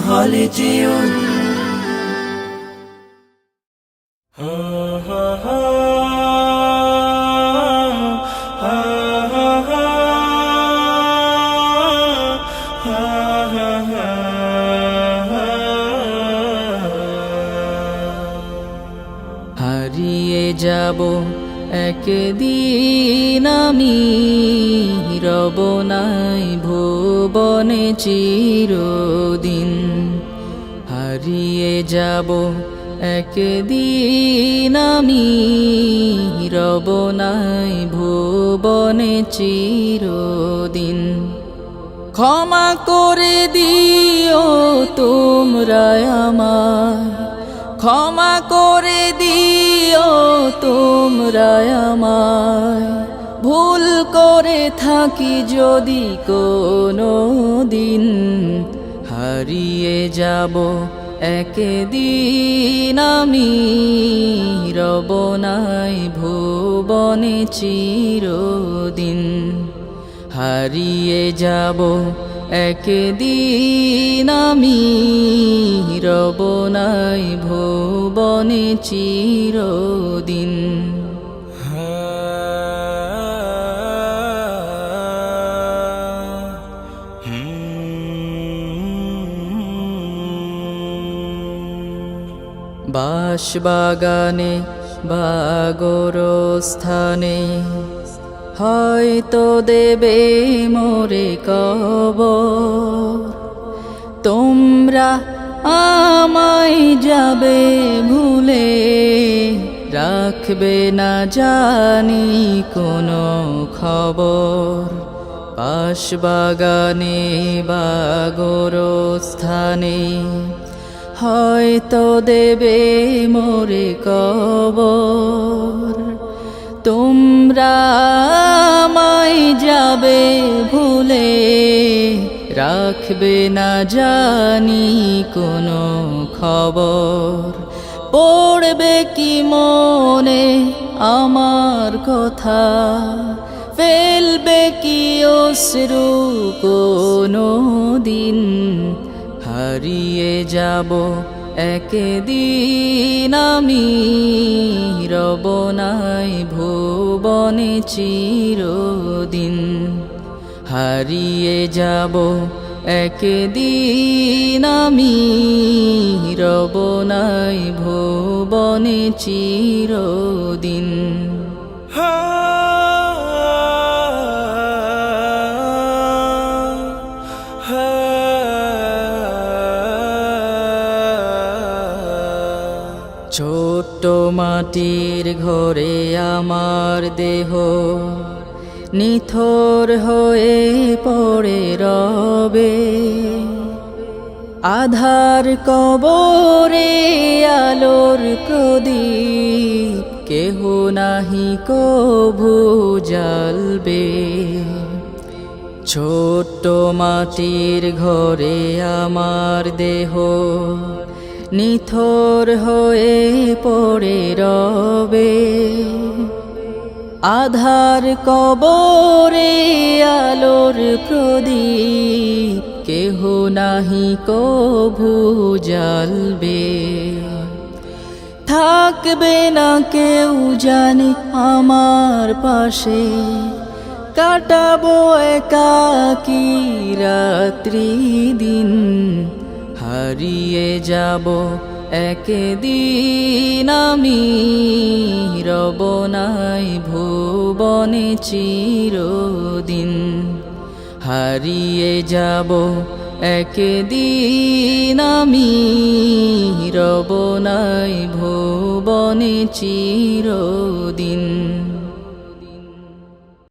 হলে যেও হারিয়ে যাব একদিন আমি, রব নাই ভুবনে চিরদিন। হারিয়ে যাব একদিন আমি, রব নাই ভুবনে চিরদিন। ক্ষমা করে দিও তোমরা আমায়, ক্ষমা করে দিও তোমরা আমায়, ভুল করে থাকি যদি কোনো দিন। হারিয়ে যাব একদিন আমি, রব নাই ভুবনে চিরদিন। হারিয়ে যাব একদিন আমি, রব নাই ভুবনে চিরদিন। বাঁশবাগানে বা গোরস্থানে হয়তো দেবে মোরে কবর। তোমরা আমায় যাবে ভুলে, রাখবে না জানি কোনো খবর। বাঁশবাগানে বা গোরস্থানে হয়তো দেবে মোরে কবর। তোমরা আমায় যাবে ভুলে, রাখবে না জানি কোনো খবর। পড়বে কি মনে আমার কথা, ফেলবে কি অশ্রু কোনো দিন। হারিয়ে যাব একদিন আমি, রব নাই ভুবনে চিরদিন। হারিয়ে যাব একদিন আমি, রব নাই ভুবনে চিরদিন। ছোট্ট মাটির ঘরে আমার দেহ নিথর হয়ে পড়ে রবে। আধার কবরে আলোর প্রদীপ কেহ নাহি কভু জ্বালবে। ছোট্ট মাটির ঘরে আমার দেহ নিথর হয়ে পড়ে রবে। আধার কবরে আলোর প্রদীপ কেহ নাহি কভু জ্বালবে। থাকবে না কেউ জানে আমার পাশে, কাটাবো একাকী রাত্রি দিন। হারিয়ে যাব একদিন আমি, রব নাই ভুবনে চিরদিন। হারিয়ে যাব একদিন আমি, রব নাই ভুবনে চিরদিন।